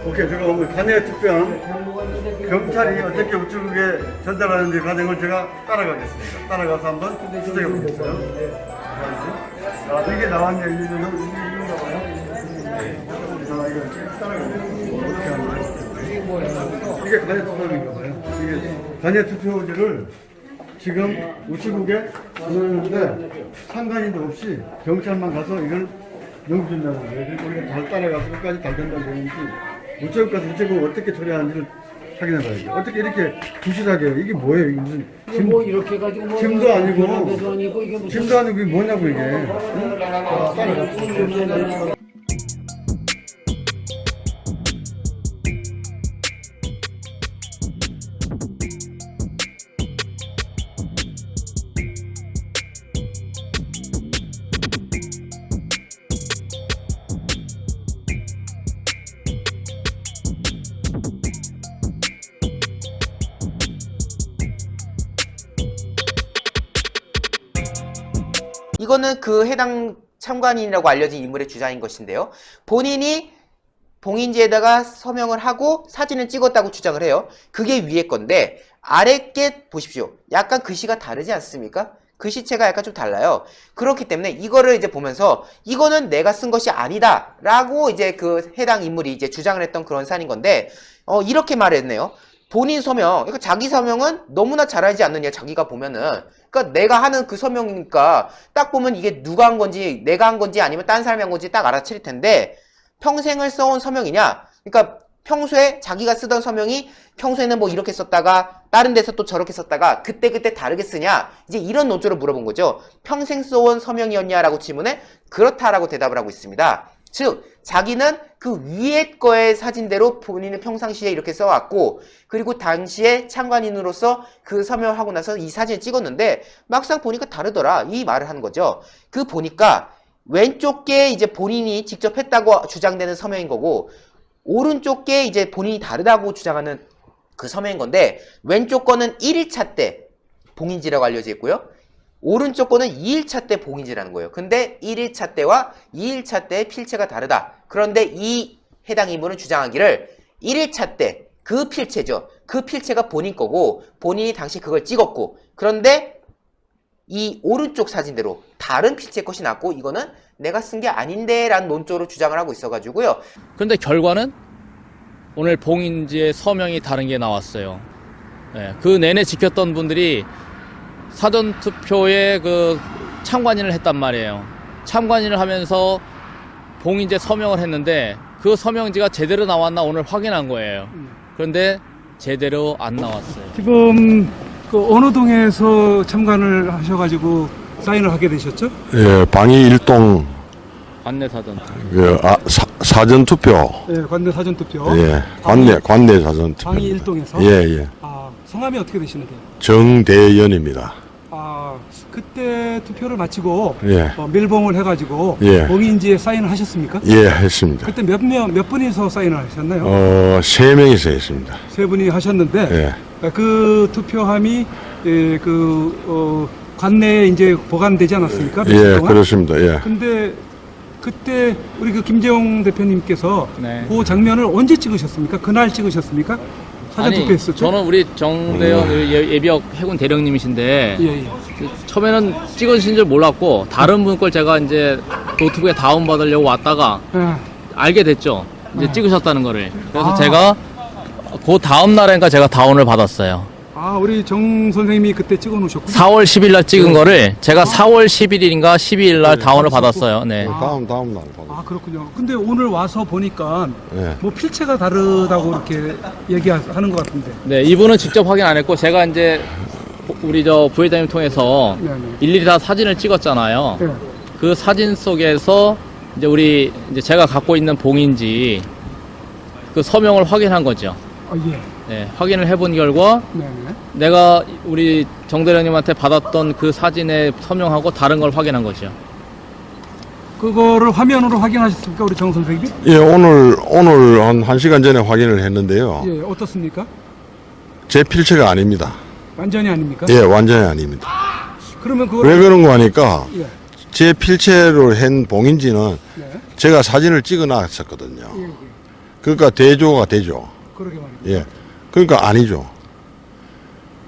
오케이, 제가 오늘 간에 투표한 경찰이 어떻게 우측에 전달하는지 과정을 제가 따라가겠습니다. 따라가서 한번 시작해 보겠어요. 자, 이게 나왔냐, 이유가 봐요. 자, 이거 따라가겠습니다. 어떻게 하는 거예요? 이게 간에 투표인가 봐요. 이게 간에 투표지를 지금 우측국에 보내는데 상관인도 없이 경찰만 가서 이걸 넘겨준다는 거예요. 우리가 잘 따라가서 끝까지 잘 된다고 되는지 우측 가서 우측국 어떻게 처리하는지를 확인해봐야죠. 어떻게 이렇게 부실하게 이게 뭐예요? 이게 무슨 뭐 이렇게 가지고 뭐 짐도 아니고 이게 무슨 짐도 아니고 이게 뭐냐고 이게. 응? 자, 따라가. 이거는 그 해당 참관인이라고 알려진 인물의 주장인 것인데요. 본인이 봉인지에다가 서명을 하고 사진을 찍었다고 주장을 해요. 그게 위에 건데 아래 게 보십시오. 약간 글씨가 다르지 않습니까? 글씨체가 약간 좀 달라요. 그렇기 때문에 이거를 이제 보면서 이거는 내가 쓴 것이 아니다 라고 이제 그 해당 인물이 이제 주장을 했던 그런 사안인 건데 이렇게 말했네요. 본인 서명, 그러니까 자기 서명은 너무나 잘 알지 않느냐, 자기가 보면은. 그러니까 내가 하는 그 서명이니까 딱 보면 이게 누가 한 건지, 내가 한 건지 아니면 딴 사람이 한 건지 딱 알아차릴 텐데 평생을 써온 서명이냐? 그러니까 평소에 자기가 쓰던 서명이 평소에는 뭐 이렇게 썼다가 다른 데서 또 저렇게 썼다가 그때그때 다르게 쓰냐? 이제 이런 논조로 물어본 거죠. 평생 써온 서명이었냐라고 질문에 그렇다라고 대답을 하고 있습니다. 즉 자기는 그 위에 거의 사진대로 본인은 평상시에 이렇게 써왔고 그리고 당시에 참관인으로서 그 서명을 하고 나서 이 사진을 찍었는데 막상 보니까 다르더라 이 말을 하는 거죠. 그 보니까 왼쪽 게 이제 본인이 직접 했다고 주장되는 서명인 거고 오른쪽 게 이제 본인이 다르다고 주장하는 그 서명인 건데 왼쪽 거는 1일차 때 봉인지라고 알려져 있고요. 오른쪽 거는 2일차 때 봉인지라는 거예요. 근데 1일차 때와 2일차 때의 필체가 다르다. 그런데 이 해당 인물은 주장하기를 1일차 때 그 필체죠. 그 필체가 본인 거고 본인이 당시 그걸 찍었고 그런데 이 오른쪽 사진대로 다른 필체 것이 났고 이거는 내가 쓴 게 아닌데 라는 논조로 주장을 하고 있어가지고요. 근데 결과는 오늘 봉인지의 서명이 다른 게 나왔어요. 네, 그 내내 지켰던 분들이 사전투표에 그 참관인을 했단 말이에요. 참관인을 하면서 봉인제 서명을 했는데 그 서명지가 제대로 나왔나 오늘 확인한 거예요. 그런데 제대로 안 나왔어요. 지금 그 어느 동에서 참관을 하셔가지고 사인을 하게 되셨죠? 예, 방위 1동 안내 사전투표. 사전투표. 예, 관내 사전투표. 예, 관내 사전투표. 방위 1동에서. 예, 예. 아, 성함이 어떻게 되시는데요? 정대연입니다. 아, 그때 투표를 마치고 예. 밀봉을 해가지고 예. 봉인지에 사인을 하셨습니까? 예, 했습니다. 그때 몇 분이서 사인을 하셨나요? 3명이서 했습니다. 세 분이 하셨는데 예. 그 투표함이 관내에 이제 보관되지 않았습니까? 예, 동안? 그렇습니다. 예. 근데 그때 우리 그 김재용 대표님께서 네. 그 장면을 언제 찍으셨습니까? 그날 찍으셨습니까? 사전 아니, 투표했었죠? 저는 우리 정대현 예비역 해군 대령님이신데 예, 예. 처음에는 찍으신 줄 몰랐고 다른 분 걸 제가 이제 노트북에 다운받으려고 왔다가 예. 알게 됐죠. 이제 찍으셨다는 거를. 그래서 아. 제가 그 다음 날인가 제가 다운을 받았어요. 아, 우리 정 선생님이 그때 찍어 놓으셨군요. 4월 10일 날 찍은 거를 제가 4월 11일인가 12일 날 다운을 받으셨고. 받았어요. 네. 다음 날. 아, 그렇군요. 근데 오늘 와서 보니까 예. 뭐 필체가 다르다고 이렇게 얘기하는 것 같은데. 네, 이분은 직접 확인 안 했고 제가 이제 우리 저 부회장님 통해서 네네. 일일이 다 사진을 찍었잖아요. 예. 그 사진 속에서 이제 우리 이제 제가 갖고 있는 봉인지 그 서명을 확인한 거죠. 아, 예. 네, 확인을 해본 결과 네네. 내가 우리 정대령님한테 받았던 그 사진에 서명하고 다른 걸 확인한 거죠. 그거를 화면으로 확인하셨습니까, 우리 정 선생님? 예, 오늘 한 1시간 전에 확인을 했는데요. 예, 어떻습니까? 제 필체가 아닙니다. 완전히 아닙니까? 예, 완전히 아닙니다. 그러면 그걸 왜 그런 거 하니까 예. 제 필체로 한 봉인지는 네. 제가 사진을 찍어 놨었거든요. 예, 예. 그러니까 대조가 되죠. 그러게 말이죠. 예. 그러니까 아니죠.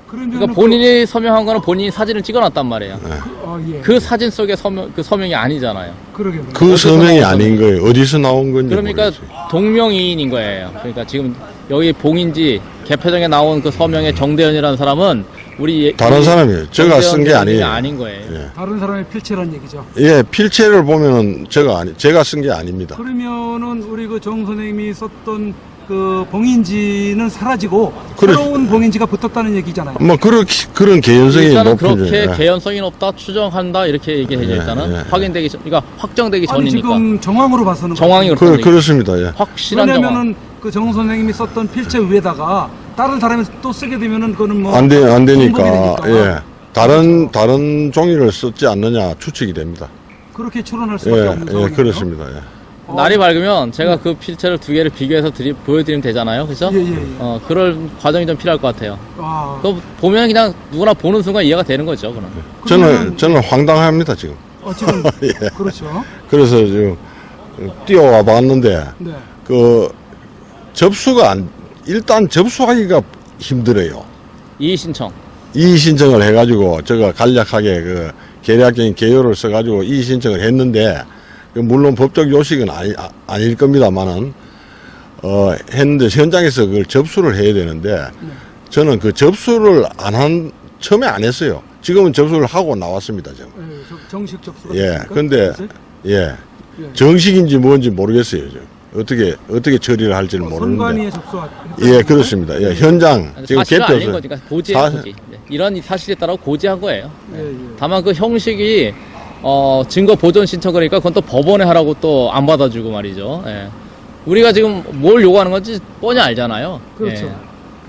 그러니까 본인이 서명한 거는 본인이 사진을 찍어놨단 말이에요. 예. 그 사진 속에 그 서명이 아니잖아요. 그러게 말이죠. 그 서명이 아닌 거예요. 어디서 나온 건지 그러니까 모르겠어요. 동명이인인 거예요. 그러니까 지금 여기 봉인지 개표장에 나온 그 서명의 정대현이라는 사람은 다른 사람이에요. 제가 쓴 게 정대현 아니에요. 아닌 거예요. 예. 다른 사람의 필체란 얘기죠. 예, 필체를 보면은 제가 쓴 게 아닙니다. 그러면은 우리 그 정 선생님이 썼던 그 봉인지는 사라지고 그래. 새로운 봉인지가 붙었다는 얘기잖아요. 뭐 그런 개연성이 일단은 높은 그렇게 예. 개연성이 높다 추정한다 이렇게 얘기해죠. 예, 일단은 예. 확인되기 전, 그러니까 확정되기 아니 전이니까. 지금 정황으로 봐서는 정황이 그렇거든요. 그렇습니다. 예. 확실한 정황. 왜냐면은 그 정 선생님이 썼던 필체 위에다가 다른 사람이 또 쓰게 되면은 그거는 뭐 안 되니까 정복이 되니까. 예. 다른 종이를 썼지 않느냐 추측이 됩니다. 그렇게 추론할 수밖에 예, 없는 예, 상황이네요. 그렇습니다. 예. 날이 밝으면 제가 그 필체를 두 개를 비교해서 보여드리면 되잖아요. 그죠? 예, 예, 예. 그럴 과정이 좀 필요할 것 같아요. 와. 그 보면 그냥 누구나 보는 순간 이해가 되는 거죠. 그럼. 저는 황당합니다 지금. 지금 예. 그렇죠. 그래서 지금 뛰어와 봤는데 네. 그 일단 접수하기가 힘들어요. 이의 신청. 이의 신청을 해가지고 제가 간략하게 그 계략적인 개요를 써가지고 이의 신청을 했는데 물론 법적 요식은 아닐 겁니다만은 했는데 현장에서 그걸 접수를 해야 되는데 저는 그 접수를 처음에 안 했어요. 지금은 접수를 하고 나왔습니다. 지금. 예, 정식 접수가 예. 됐습니까? 근데 그래서? 예. 예. 정식인지 뭔지 모르겠어요. 지금. 어떻게 처리를 할지는 모르는데. 선관위에 접수가 예, 그렇습니다. 예, 현장 지금 사실은 아닌 개표소. 거니까 고지한 거지. 이런 사실에 따라 고지한 거예요. 예, 예. 다만 그 형식이 증거 보존 신청 그러니까 그건 또 법원에 하라고 또 안 받아주고 말이죠. 예. 우리가 지금 뭘 요구하는 건지 뻔히 알잖아요. 그렇죠. 예.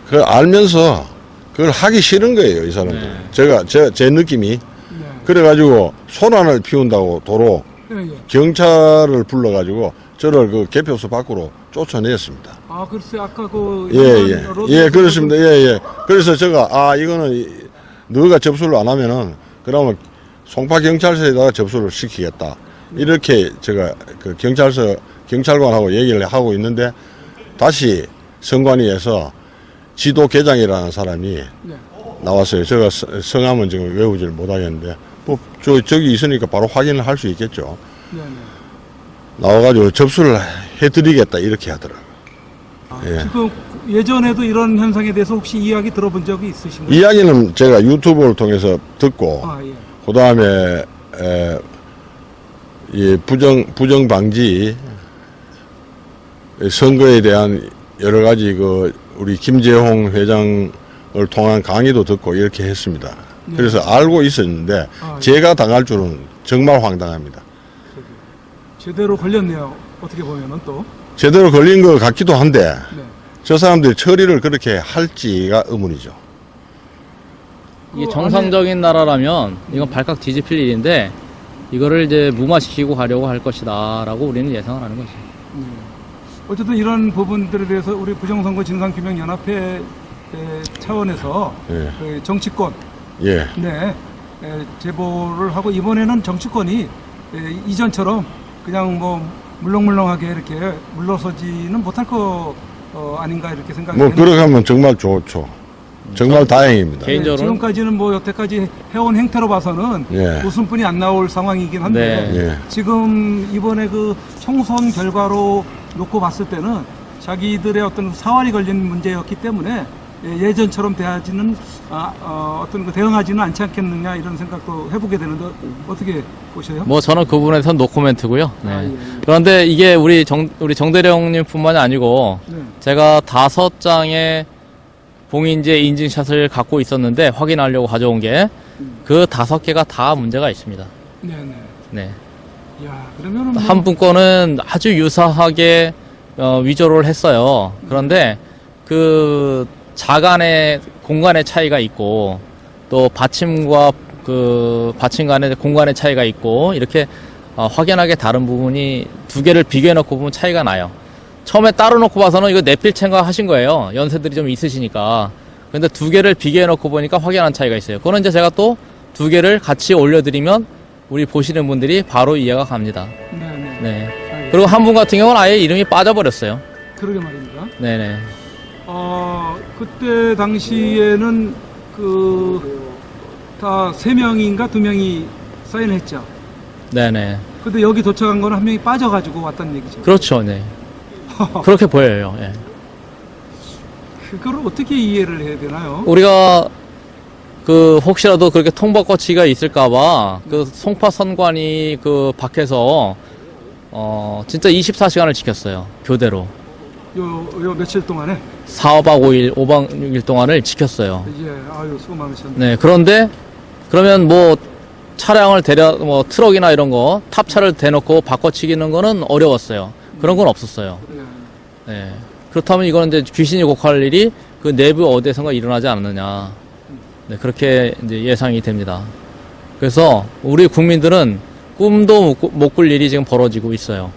그 알면서 그걸 하기 싫은 거예요, 이 사람들. 네. 제 느낌이. 네. 그래가지고 소란을 피운다고 도로 예, 예. 경찰을 불러가지고 저를 그 개표소 밖으로 쫓아냈습니다. 아, 글쎄 아까 그 예, 그렇습니다. 예. 그래서 제가 이거는 너가 접수를 안 하면은 그러면 송파 경찰서에다가 접수를 시키겠다. 이렇게 제가 그 경찰관하고 얘기를 하고 있는데 다시 선관위에서 지도계장이라는 사람이 네. 나왔어요. 제가 성함은 지금 외우지를 못하겠는데 뭐 저기 있으니까 바로 확인을 할 수 있겠죠. 네, 네. 나와가지고 접수를 해드리겠다 이렇게 하더라고요. 예. 지금 예전에도 이런 현상에 대해서 혹시 이야기 들어본 적이 있으신가요? 이야기는 제가 유튜브를 통해서 듣고 아, 예. 그 다음에 이 부정 방지 선거에 대한 여러 가지 우리 김재홍 회장을 통한 강의도 듣고 이렇게 했습니다. 네. 그래서 알고 있었는데 아, 예. 제가 당할 줄은 정말 황당합니다. 제대로 걸렸네요. 어떻게 보면은 또. 제대로 걸린 것 같기도 한데 네. 저 사람들이 처리를 그렇게 할지가 의문이죠. 이게 정상적인 나라라면 이건 발칵 뒤집힐 일인데 이거를 이제 무마시키고 가려고 할 것이다라고 우리는 예상을 하는 거죠. 어쨌든 이런 부분들에 대해서 우리 부정선거 진상규명연합회 차원에서 예. 그 정치권 예. 네, 제보를 하고 이번에는 정치권이 이전처럼 그냥 뭐 물렁물렁하게 이렇게 물러서지는 못할 거 아닌가 이렇게 생각이 뭐 되는데 그렇게 하면 정말 좋죠. 정말 다행입니다. 개인적으로는 지금까지는 뭐 여태까지 해온 행태로 봐서는 예. 웃음뿐이 안 나올 상황이긴 한데 네. 예. 지금 이번에 그 총선 결과로 놓고 봤을 때는 자기들의 어떤 사활이 걸린 문제였기 때문에 예전처럼 대하지는 어떤 대응하지는 않지 않겠느냐 이런 생각도 해보게 되는데 어떻게 보셔요? 뭐 저는 그 부분에서는 노코멘트고요. 네. 아, 예. 그런데 이게 우리 정대령님뿐만이 아니고 네. 제가 5장의 봉인제 인증샷을 갖고 있었는데 확인하려고 가져온 게 그 5개가 다 문제가 있습니다. 네네. 네. 야 그러면은 뭐 한 분 거는 아주 유사하게 위조를 했어요. 그런데 그 자간의 공간의 차이가 있고 또 받침과 그 받침 간의 공간의 차이가 있고 이렇게 확연하게 다른 부분이 2개를 비교해 놓고 보면 차이가 나요. 처음에 따로 놓고 봐서는 이거 내필체인가 하신 거예요. 연세들이 좀 있으시니까. 근데 2개를 비교해 놓고 보니까 확연한 차이가 있어요. 그거는 이제 제가 또 2개를 같이 올려드리면 우리 보시는 분들이 바로 이해가 갑니다. 네네. 네. 그리고 한 분 같은 경우는 아예 이름이 빠져버렸어요. 그러게 말입니다. 네네. 그때 당시에는 다 3명인가 2명이 사인했죠. 네네. 근데 여기 도착한 거는 한 명이 빠져가지고 왔다는 얘기죠. 그렇죠. 네. 그렇게 보여요. 예. 그걸 어떻게 이해를 해야 되나요? 우리가 그 혹시라도 그렇게 통보거치가 있을까봐 그 송파 선관위 그 밖에서 진짜 24시간을 지켰어요. 교대로. 요 며칠 동안에 4박 5일, 5박 6일 동안을 지켰어요. 아유 수고 많으셨네. 네. 그런데 그러면 뭐 차량을 뭐 트럭이나 이런 거 탑차를 대놓고 바꿔치기는 거는 어려웠어요. 그런 건 없었어요. 예. 네. 그렇다면 이거는 이제 귀신이 곡할 일이 그 내부 어디에선가 일어나지 않느냐. 네, 그렇게 이제 예상이 됩니다. 그래서 우리 국민들은 꿈도 못 꿀 일이 지금 벌어지고 있어요.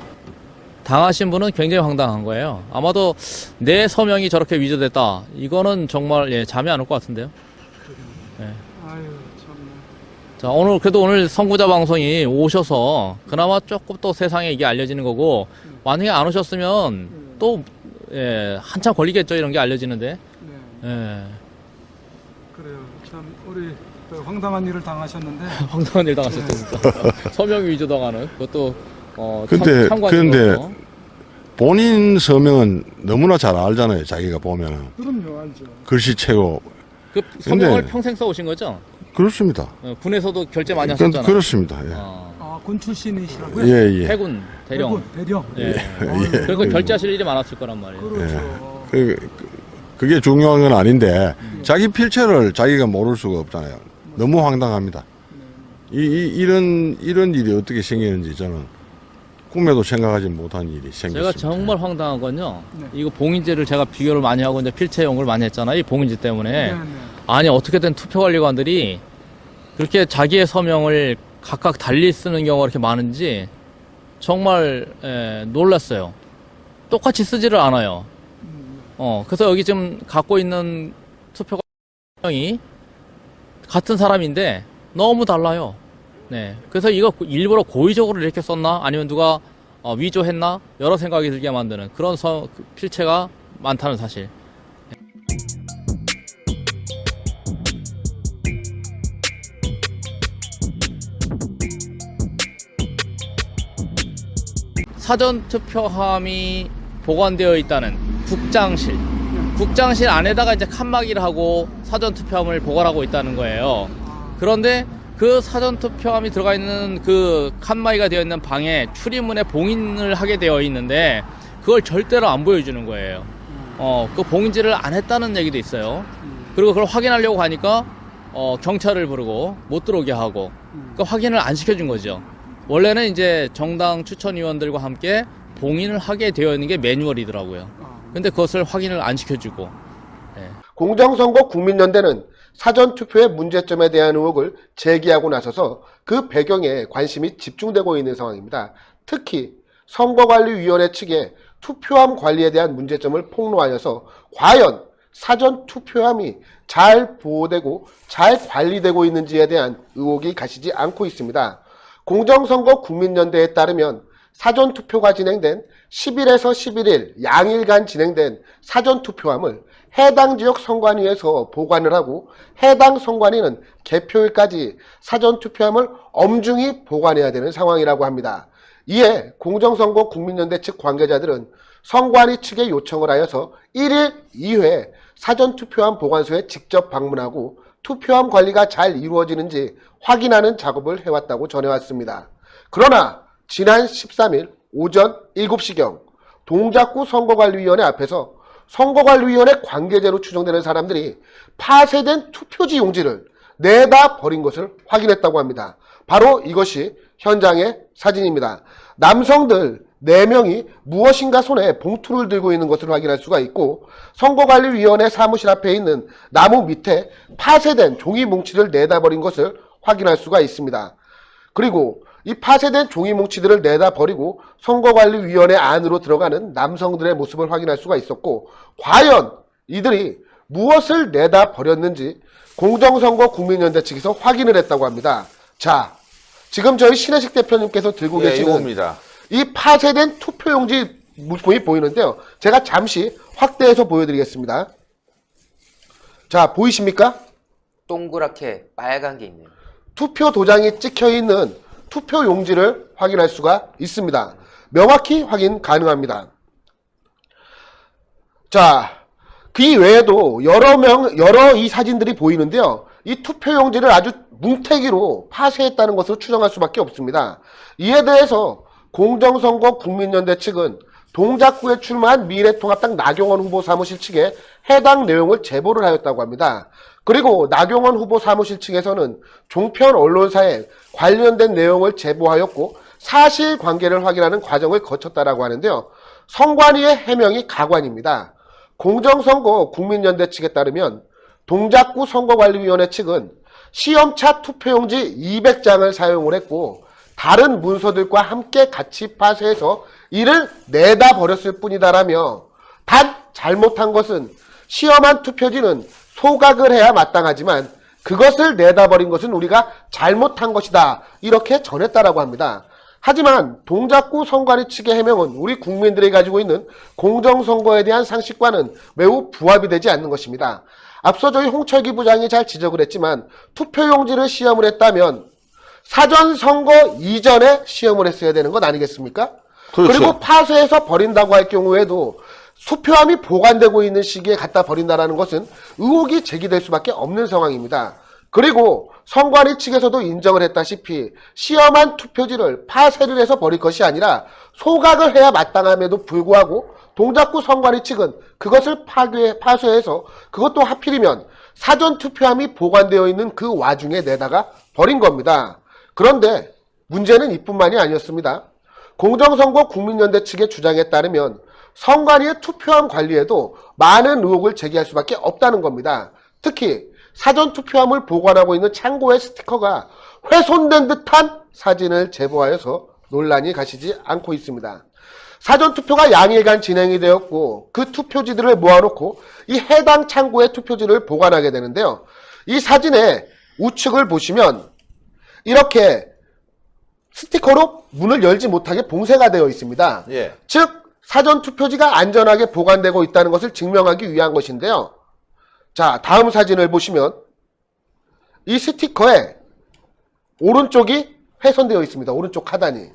당하신 분은 굉장히 황당한 거예요. 아마도 내 서명이 저렇게 위조됐다. 이거는 정말 잠이 안 올 것 같은데요. 네. 아유 참. 자, 오늘 선구자 방송이 오셔서 그나마 조금 또 세상에 이게 알려지는 거고, 만약에 안 오셨으면 또 한참 걸리겠죠. 이런 게 알려지는데. 네. 예. 그래요. 참 우리 황당한 일을 당하셨는데. 황당한 일 당하셨죠, 진짜. 서명 위조 당하는 그것도 근데 참관이거든요. 본인 서명은 너무나 잘 알잖아요. 자기가 보면은 그럼요, 알죠. 글씨체고. 그 서명을 근데- 평생 써오신 거죠? 그렇습니다. 군에서도 결제 많이 하셨잖아요. 그렇습니다. 예. 군 출신이시라고요? 예, 예. 해군 대령. 대령. 예. 아유, 그리고 결제하실 일이 많았을 거란 말이에요. 그렇죠. 그게 중요한 건 아닌데, 자기 필체를 자기가 모를 수가 없잖아요. 너무 황당합니다. 이런 일이 어떻게 생기는지 저는 꿈에도 생각하지 못한 일이 생겼습니다. 제가 정말 황당한 건요. 네. 이거 봉인제를 제가 비교를 많이 하고 이제 필체 연구를 많이 했잖아요. 이 봉인제 때문에. 네, 네. 아니 어떻게든 투표관리관들이 그렇게 자기의 서명을 각각 달리 쓰는 경우가 그렇게 많은지 정말 놀랐어요. 똑같이 쓰지를 않아요. 그래서 여기 지금 갖고 있는 투표관이 같은 사람인데 너무 달라요. 네. 그래서 이거 일부러 고의적으로 이렇게 썼나? 아니면 누가 위조했나? 여러 생각이 들게 만드는 그런 필체가 많다는 사실. 사전 투표함이 보관되어 있다는 국장실 안에다가 이제 칸막이를 하고 사전 투표함을 보관하고 있다는 거예요. 그런데 그 사전 투표함이 들어가 있는 그 칸막이가 되어 있는 방에 출입문에 봉인을 하게 되어 있는데 그걸 절대로 안 보여주는 거예요. 그 봉인지를 안 했다는 얘기도 있어요. 그리고 그걸 확인하려고 가니까 경찰을 부르고 못 들어오게 하고 그 확인을 안 시켜준 거죠. 원래는 이제 정당 추천위원들과 함께 봉인을 하게 되어 있는 게 매뉴얼이더라고요. 근데 그것을 확인을 안 시켜주고. 공정선거 국민연대는 사전투표의 문제점에 대한 의혹을 제기하고 나서서 그 배경에 관심이 집중되고 있는 상황입니다. 특히 선거관리위원회 측에 투표함 관리에 대한 문제점을 폭로하여서 과연 사전투표함이 잘 보호되고 잘 관리되고 있는지에 대한 의혹이 가시지 않고 있습니다. 공정선거 국민연대에 따르면 사전투표가 진행된 10일에서 11일 양일간 진행된 사전투표함을 해당 지역 선관위에서 보관을 하고 해당 선관위는 개표일까지 사전투표함을 엄중히 보관해야 되는 상황이라고 합니다. 이에 공정선거 국민연대 측 관계자들은 선관위 측에 요청을 하여서 1일 2회 사전투표함 보관소에 직접 방문하고 투표함 관리가 잘 이루어지는지 확인하는 작업을 해왔다고 전해왔습니다. 그러나 지난 13일 오전 7시경 동작구 선거관리위원회 앞에서 선거관리위원회 관계자로 추정되는 사람들이 파쇄된 투표지 용지를 내다 버린 것을 확인했다고 합니다. 바로 이것이 현장의 사진입니다. 남성들 4명이 무엇인가 손에 봉투를 들고 있는 것을 확인할 수가 있고 선거관리위원회 사무실 앞에 있는 나무 밑에 파쇄된 종이 뭉치를 내다 버린 것을 확인할 수가 있습니다. 그리고 이 파쇄된 종이 뭉치들을 내다 버리고 선거관리위원회 안으로 들어가는 남성들의 모습을 확인할 수가 있었고 과연 이들이 무엇을 내다 버렸는지 공정선거 국민연대 측에서 확인을 했다고 합니다. 자, 지금 저희 신혜식 대표님께서 들고 계시는 이겁니다. 이 파쇄된 투표용지 물품이 보이는데요. 제가 잠시 확대해서 보여드리겠습니다. 자, 보이십니까? 동그랗게 빨간 게 있네요. 투표 도장이 찍혀 있는 투표 용지를 확인할 수가 있습니다. 명확히 확인 가능합니다. 자, 그 외에도 여러 이 사진들이 보이는데요. 이 투표 용지를 아주 뭉태기로 파쇄했다는 것으로 추정할 수밖에 없습니다. 이에 대해서 공정선거 국민연대 측은 동작구에 출마한 미래통합당 나경원 후보 사무실 측에 해당 내용을 제보를 하였다고 합니다. 그리고 나경원 후보 사무실 측에서는 종편 언론사에 관련된 내용을 제보하였고 사실관계를 확인하는 과정을 거쳤다라고 하는데요. 선관위의 해명이 가관입니다. 공정선거 국민연대 측에 따르면 동작구 선거관리위원회 측은 시험차 투표용지 200장을 사용을 했고 다른 문서들과 함께 같이 파쇄해서 이를 내다 버렸을 뿐이다라며 단 잘못한 것은 시험한 투표지는 소각을 해야 마땅하지만 그것을 내다 버린 것은 우리가 잘못한 것이다 이렇게 전했다라고 합니다. 하지만 동작구 선관위 측의 해명은 우리 국민들이 가지고 있는 공정선거에 대한 상식과는 매우 부합이 되지 않는 것입니다. 앞서 저희 홍철기 부장이 잘 지적을 했지만 투표용지를 시험을 했다면 사전선거 이전에 시험을 했어야 되는 것 아니겠습니까? 그렇죠. 그리고 파쇄해서 버린다고 할 경우에도 수표함이 보관되고 있는 시기에 갖다 버린다는 것은 의혹이 제기될 수밖에 없는 상황입니다. 그리고 선관위 측에서도 인정을 했다시피 시험한 투표지를 파쇄를 해서 버릴 것이 아니라 소각을 해야 마땅함에도 불구하고 동작구 선관위 측은 그것을 파쇄해서 그것도 하필이면 사전투표함이 보관되어 있는 그 와중에 내다가 버린 겁니다. 그런데 문제는 이뿐만이 아니었습니다. 공정선거 국민연대 측의 주장에 따르면 선관위의 투표함 관리에도 많은 의혹을 제기할 수밖에 없다는 겁니다. 특히 사전투표함을 보관하고 있는 창고의 스티커가 훼손된 듯한 사진을 제보하여서 논란이 가시지 않고 있습니다. 사전투표가 양일간 진행이 되었고 그 투표지들을 모아놓고 이 해당 창고의 투표지를 보관하게 되는데요. 이 사진의 우측을 보시면 이렇게 스티커로 문을 열지 못하게 봉쇄가 되어 있습니다. 예. 즉 사전투표지가 안전하게 보관되고 있다는 것을 증명하기 위한 것인데요. 자, 다음 사진을 보시면 이 스티커의 오른쪽이 훼손되어 있습니다. 오른쪽 하단이.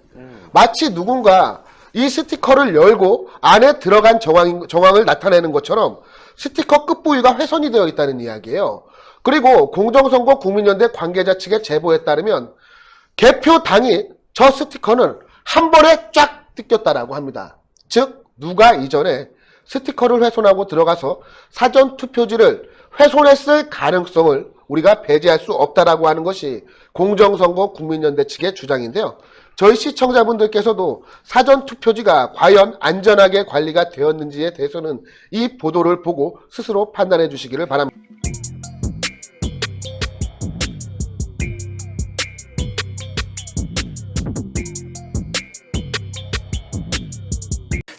마치 누군가 이 스티커를 열고 안에 들어간 정황을 나타내는 것처럼 스티커 끝부위가 훼손이 되어 있다는 이야기예요. 그리고 공정선거 국민연대 관계자 측의 제보에 따르면 개표 당일 저 스티커는 한 번에 쫙 뜯겼다라고 합니다. 즉 누가 이전에 스티커를 훼손하고 들어가서 사전투표지를 훼손했을 가능성을 우리가 배제할 수 없다라고 하는 것이 공정선거 국민연대 측의 주장인데요. 저희 시청자분들께서도 사전투표지가 과연 안전하게 관리가 되었는지에 대해서는 이 보도를 보고 스스로 판단해 주시기를 바랍니다.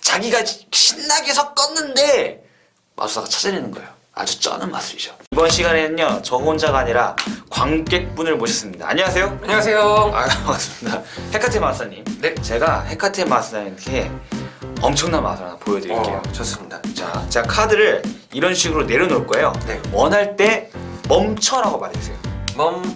자기가 신나게 섞었는데 마술사가 찾아내는 거예요. 아주 쩌는 마술이죠. 이번 시간에는요, 저 혼자가 아니라 관객분을 모셨습니다. 안녕하세요. 안녕하세요. 아, 반갑습니다. 헤카테 마술사님. 네. 제가 헤카테 마술사님께 엄청난 마술 하나 보여드릴게요. 좋습니다. 자, 제가 카드를 이런 식으로 내려놓을 거예요. 네. 원할 때 멈춰라고 말해주세요. 멈춰.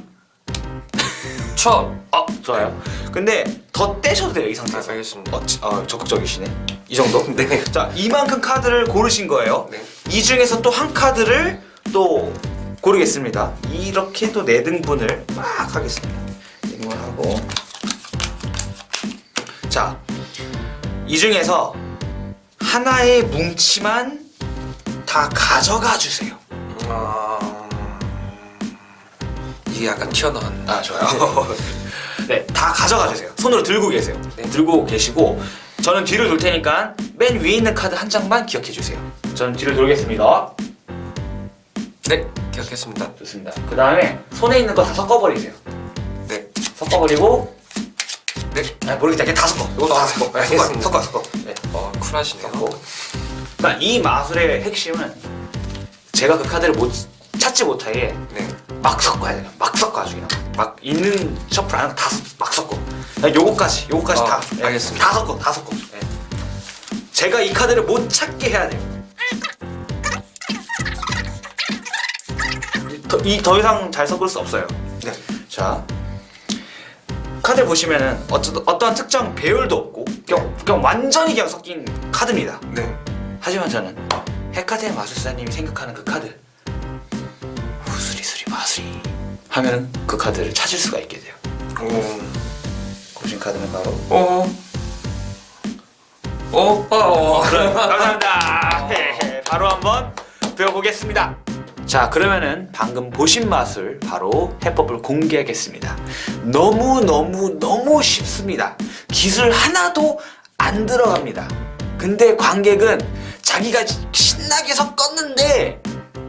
좋아요. 근데 더 떼셔도 돼요, 이 상태에서. 알겠습니다. 적극적이시네. 이 정도? 네. 자, 이만큼 카드를 고르신 거예요. 네. 이 중에서 또 한 카드를 또 고르겠습니다. 이렇게 또 4등분을 막 하겠습니다. 4등분을 하고. 자, 이 중에서 하나의 뭉치만 다 가져가 주세요. 이게 약간 튀어나온. 아, 좋아요. 네, 다 가져가 주세요. 손으로 들고 계세요. 네. 들고 계시고 저는 뒤를 돌 테니까 맨 위에 있는 카드 한 장만 기억해 주세요. 저는 뒤를 돌겠습니다. 네, 기억했습니다. 좋습니다. 그 다음에 손에 있는 거 다 섞어버리세요. 네. 섞어버리고. 네. 아, 모르겠다. 그냥 다 섞어. 이거 다 섞어. 알겠습니다. 섞어. 네. 쿨하시네요. 섞고. 그러니까 이 마술의 핵심은 제가 그 카드를 찾지 못하게 네. 막 섞어야 돼요. 막 섞어 아주 그냥. 막 있는 셔플 안에 다 막 섞어. 요거까지 다. 네. 알겠습니다. 다 섞어. 네. 제가 이 카드를 못 찾게 해야 돼요. 더 이상 잘 섞을 수 없어요. 네. 자, 카드 보시면은 어떠한 특정 배열도 없고 그냥 완전히 그냥 섞인 카드입니다. 네. 하지만 저는 헤카테 마술사님이 생각하는 그 카드 후수리수리 마술이 하면은 그 카드를 찾을 수가 있게 돼요. 오. 보신 카드는 바로 감사합니다. 바로 한번 배워보겠습니다. 자, 그러면은 방금 보신 맛을 바로 해법을 공개하겠습니다. 너무 쉽습니다. 기술 하나도 안 들어갑니다. 근데 관객은 자기가 신나게 섞었는데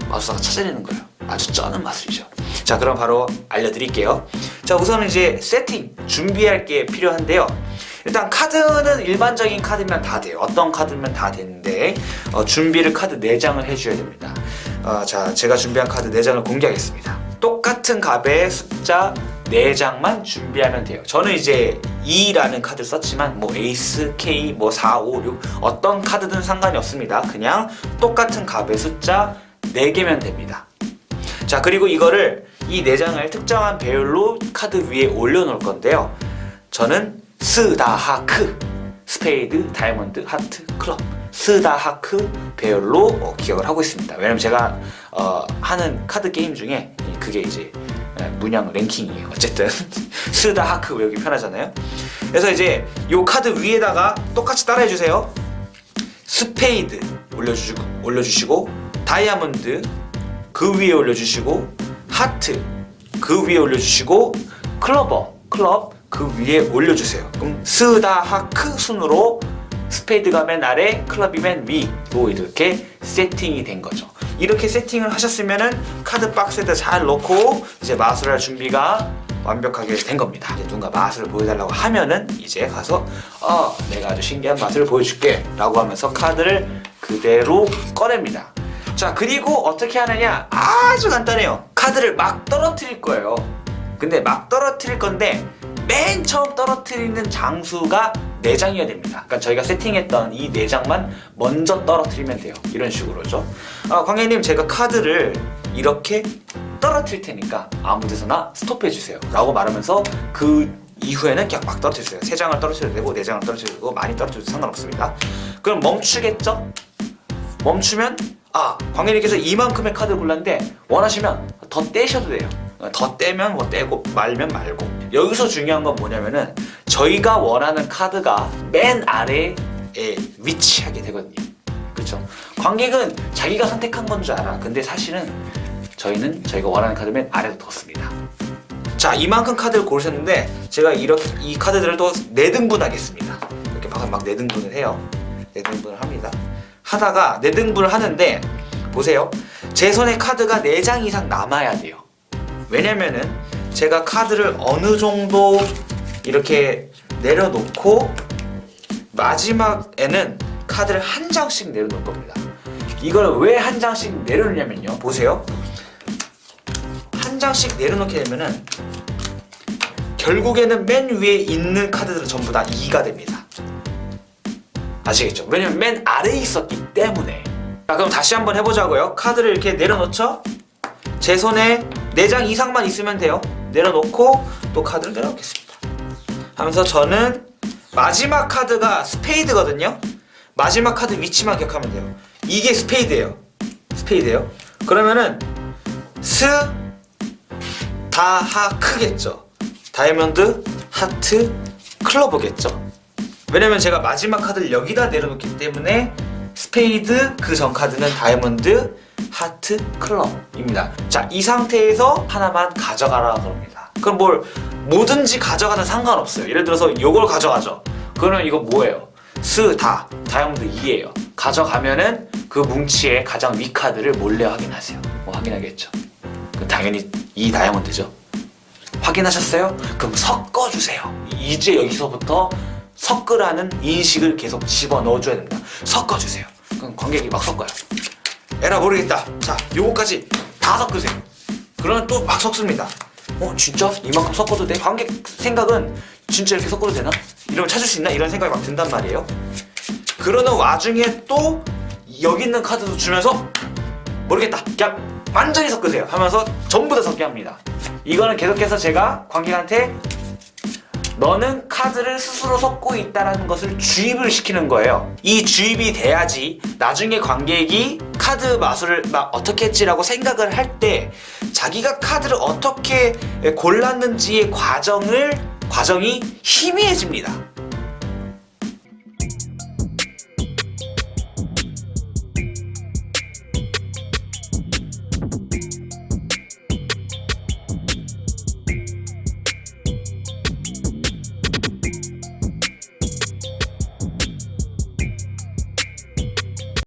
마술사가 찾아내는 거예요. 아주 쩌는 마술이죠. 자, 그럼 바로 알려드릴게요. 자, 우선은 이제 세팅, 준비할 게 필요한데요. 일단 카드는 일반적인 카드면 다 돼요. 어떤 카드면 다 되는데 준비를 카드 4장을 해줘야 됩니다. 자, 제가 준비한 카드 4장을 공개하겠습니다. 똑같은 값의 숫자 4장만 준비하면 돼요. 저는 이제 2라는 카드를 썼지만 뭐 에이스, K, 뭐 4, 5, 6 어떤 카드든 상관이 없습니다. 그냥 똑같은 값의 숫자 4개면 됩니다. 자, 그리고 이거를 이 4장을 특정한 배열로 카드 위에 올려놓을 건데요. 저는 스다하크, 스페이드, 다이아몬드, 하트, 클럽, 스다하크 배열로 기억을 하고 있습니다. 왜냐면 제가 하는 카드 게임 중에 그게 이제 문양 랭킹이에요. 어쨌든 스다하크 외우기 편하잖아요. 그래서 이제 요 카드 위에다가 똑같이 따라해 주세요. 스페이드 올려주시고 다이아몬드 그 위에 올려주시고 하트 그 위에 올려주시고 클럽 그 위에 올려주세요. 그럼 스다하크 순으로 스페이드가 맨 아래, 클럽이 맨 위로 이렇게 세팅이 된 거죠. 이렇게 세팅을 하셨으면은 카드 박스에다 잘 넣고 이제 마술할 준비가 완벽하게 된 겁니다. 이제 누군가 마술을 보여달라고 하면은 이제 가서 내가 아주 신기한 마술을 보여줄게 라고 하면서 카드를 그대로 꺼냅니다. 자, 그리고 어떻게 하느냐? 아주 간단해요. 카드를 막 떨어뜨릴 거예요. 근데 막 떨어뜨릴 건데 맨 처음 떨어뜨리는 장수가 4장이어야 됩니다. 그러니까 저희가 세팅했던 이 4장만 먼저 떨어뜨리면 돼요. 이런 식으로죠. 광현님, 제가 카드를 이렇게 떨어뜨릴 테니까 아무 데서나 스톱해주세요 라고 말하면서 그 이후에는 그냥 막 떨어뜨리세요. 3장을 떨어뜨려도 되고 4장을 떨어뜨려도 되고 많이 떨어뜨려도 상관없습니다. 그럼 멈추겠죠? 멈추면 광현님께서 이만큼의 카드를 골랐는데 원하시면 더 떼셔도 돼요. 더 떼면 뭐 떼고 말면 말고. 여기서 중요한 건 뭐냐면은 저희가 원하는 카드가 맨 아래에 위치하게 되거든요. 그렇죠? 관객은 자기가 선택한 건 줄 알아. 근데 사실은 저희는 저희가 원하는 카드 맨 아래로 뒀습니다. 자, 이만큼 카드를 고르셨는데 제가 이렇게 이 카드들을 또 4등분 하겠습니다. 이렇게 막 4등분을 해요. 4등분을 합니다. 하다가 4등분을 하는데 보세요. 제 손에 카드가 4장 이상 남아야 돼요. 왜냐면은 제가 카드를 어느 정도 이렇게 내려놓고 마지막에는 카드를 한 장씩 내려놓을 겁니다. 이걸 왜 한 장씩 내려놓냐면요. 보세요. 한 장씩 내려놓게 되면은 결국에는 맨 위에 있는 카드들은 전부 다 2가 됩니다. 아시겠죠? 왜냐면 맨 아래에 있었기 때문에. 자, 그럼 다시 한번 해보자고요. 카드를 이렇게 내려놓죠? 제 손에 4장 이상만 있으면 돼요. 내려놓고 또 카드를 내려놓겠습니다. 하면서 저는 마지막 카드가 스페이드거든요. 마지막 카드 위치만 기억하면 돼요. 이게 스페이드예요. 그러면은 스다하크겠죠. 다이아몬드, 하트, 클로버겠죠. 왜냐면 제가 마지막 카드를 여기다 내려놓기 때문에 스페이드 그 전 카드는 다이아몬드, 하트, 클럽입니다. 자, 이 상태에서 하나만 가져가라 그럽니다. 그럼 뭐든지 가져가는 상관없어요. 예를 들어서 이걸 가져가죠. 그러면 이거 뭐예요? 다이아몬드 2예요. 가져가면은 그 뭉치의 가장 위 카드를 몰래 확인하세요. 확인하겠죠. 그럼 당연히 이 다이아몬드죠. 확인하셨어요? 그럼 섞어주세요. 이제 여기서부터 섞으라는 인식을 계속 집어넣어줘야 됩니다. 섞어주세요. 그럼 관객이 막 섞어요. 에라 모르겠다. 자, 요거까지 다 섞으세요. 그러면 또 막 섞습니다. 진짜? 이만큼 섞어도 돼? 관객 생각은 진짜 이렇게 섞어도 되나? 이러면 찾을 수 있나? 이런 생각이 막 든단 말이에요. 그러는 와중에 또 여기 있는 카드도 주면서 모르겠다, 그냥 완전히 섞으세요 하면서 전부 다 섞게 합니다. 이거는 계속해서 제가 관객한테 너는 카드를 스스로 섞고 있다는 것을 주입을 시키는 거예요. 이 주입이 돼야지 나중에 관객이 카드 마술을 어떻게 했지라고 생각을 할 때 자기가 카드를 어떻게 골랐는지의 과정이 희미해집니다.